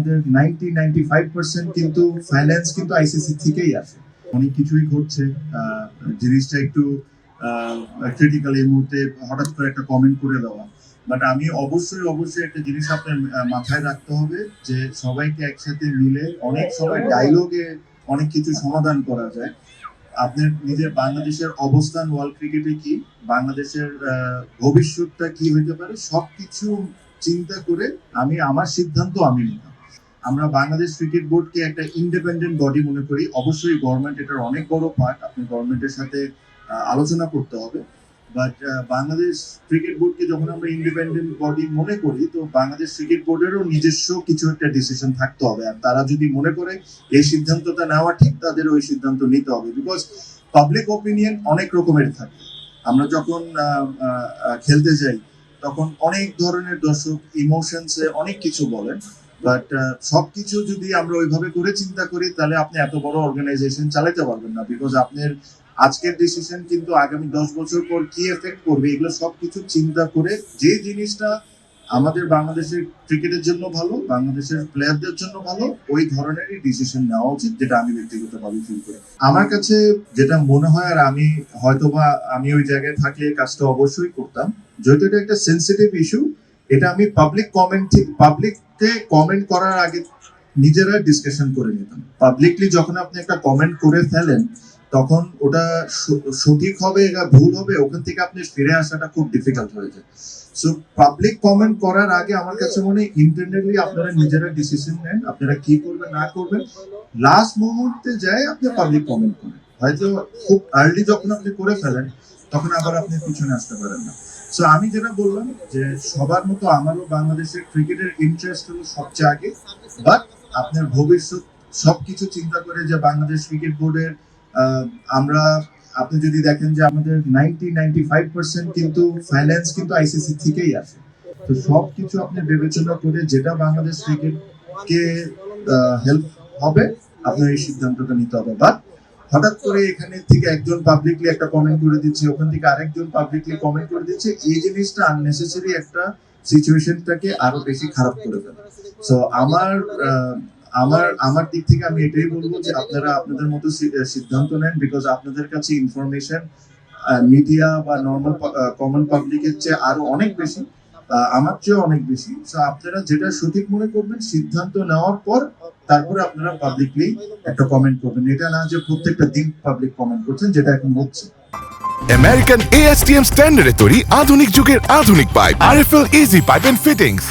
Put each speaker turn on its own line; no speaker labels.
আমাদের 90-95% কিন্তু ফাইন্যান্স কিন্তু আইসিসি থেকেই আসে। অনেক কিছুই ঘটছে, জিনিসটা একটু ক্রিটিক্যাল এই মুহূর্তে হঠাৎ করে একটা কমেন্ট করে দেওয়া। বাট আমি অবশ্যই একটা জিনিস আপনার মাথায় রাখতে হবে যে সবাইকে একসাথে মিলে অনেক সময় ডায়লগে অনেক কিছু সমাধান করা যায়। আপনার নিজের বাংলাদেশের অবস্থান ওয়ার্ল্ড ক্রিকেটে কি, বাংলাদেশের ভবিষ্যৎটা কি হইতে পারে, সবকিছু চিন্তা করে আমি আমার সিদ্ধান্ত আমি নিলাম। আমরা বাংলাদেশ ক্রিকেট বোর্ডকে একটা ইন্ডিপেন্ডেন্ট বডি মনে করি। অবশ্যই গভর্নমেন্ট এটার অনেক বড় পার্ট, আপনি গভর্নমেন্টের সাথে আলোচনা করতে হবে। বাট বাংলাদেশ ক্রিকেট বোর্ডকে যখন আমরা ইন্ডিপেন্ডেন্ট বডি মনে করি, তো বাংলাদেশ ক্রিকেট বোর্ডেরও নিজস্ব কিছু একটা ডিসিশন থাকতে হবে। আর তারা যদি মনে করে এই সিদ্ধান্তটা নেওয়া ঠিক, তাদের ওই সিদ্ধান্ত নিতে হবে। বিকজ পাবলিক ওপিনিয়ন অনেক রকমের থাকে। আমরা যখন খেলতে যাই তখন অনেক ধরনের দর্শক ইমোশনসে অনেক কিছু বলেন। বাট সবকিছু যদি আমরা ওইভাবে করে চিন্তা করি, তাহলে আপনি এত বড় অর্গানাইজেশন চালাতে পারবেন না। বিকজ আপনার আজকের ডিসিশন কিন্তু আগামী 10 বছর পর কি এফেক্ট করবে, এগুলো সবকিছু চিন্তা করে যে জিনিসটা আমাদের বাংলাদেশের ক্রিকেটের জন্য ভালো, বাংলাদেশের প্লেয়ারদের জন্য ভালো, ওই ধরনেরই ডিসিশন নেওয়া উচিত, যেটা আমি ব্যক্তিগতভাবে ফিল করি। আমার কাছে যেটা মনে হয়, আর আমি হয়তোবা আমি ওই জায়গায় থাকলে কাজটা অবশ্যই করতাম, যেহেতু এটা একটা সেন্সিটিভ ইস্যু, এটা আমি পাবলিককে কমেন্ট করার আগে নিজেরা ডিসকাশন করে নিতাম। পাবলিকলি যখন আপনি একটা কমেন্ট করে ফেলেন, তখন ওটা সঠিক হবে না ভুল হবে, ওখান থেকে আপনি ফিরে আসাটা খুব ডিফিকাল্ট হয়ে যায়। সো পাবলিক কমেন্ট করার আগে আমার কাছে মনে হয় ইন্টারনালি আপনারা নিজেরা ডিসিশন নেন, আপনারা কি করবেন না করবেন। লাস্ট মুহূর্তে যায় আপনি পাবলিক কমেন্ট করেন, হয়তো খুব আর্লি যখন আপনি করে ফেলেন, তখন আবার আপনি পিছনে আসতে পারেন না। সো আমি যেটা বললাম যে সবার মতো আমারও বাংলাদেশের ক্রিকেটের ইন্টারেস্ট হলো সবচেয়ে আগে। বাট আপনার ভবিষ্যৎ সবকিছু চিন্তা করে যে বাংলাদেশ ক্রিকেট বোর্ডের আমরা, আপনি যদি দেখেন যে আমাদের 90-95% কিন্তু ফাইন্যান্স কিন্তু আইসিসি থেকেই আসে। তো সবকিছু আপনি বিবেচনা করে যেটা বাংলাদেশ ক্রিকেটকে হেল্প হবে, আপনার এই সিদ্ধান্তটা নিতে হবে। বাট হঠাৎ করে এখানে থেকে একজন পাবলিকলি একটা কমেন্ট করে দিচ্ছে, ওখান থেকে আরেকজন পাবলিকলি কমেন্ট করে দিচ্ছে, এই জিনিসটা আননেসেসারি একটা সিচুয়েশনটাকে আরো বেশি খারাপ করে ফেলে। সো আমার দিক থেকে আমি এটাই বলবো যে আপনারা আপনাদের মতো সিদ্ধান্ত নেন। বিকজ আপনাদের কাছে ইনফরমেশন মিডিয়া বা নর্মাল কমন পাবলিকের চেয়ে আরো অনেক বেশি, আমার চেয়ে অনেক বেশি। সো আপনারা যেটা সঠিক মনে করবেন, সিদ্ধান্ত নেওয়ার পর তারপরে আপনারা পাবলিকলি একটা কমেন্ট করবেন। এটা না যে প্রত্যেকটা দিন পাবলিক কমেন্ট করছেন, যেটা এখন হচ্ছে।
আমেরিকান ASTM স্ট্যান্ডার্ডে তৈরি আধুনিক যুগের আধুনিক pipe, RFL easy pipe and fittings.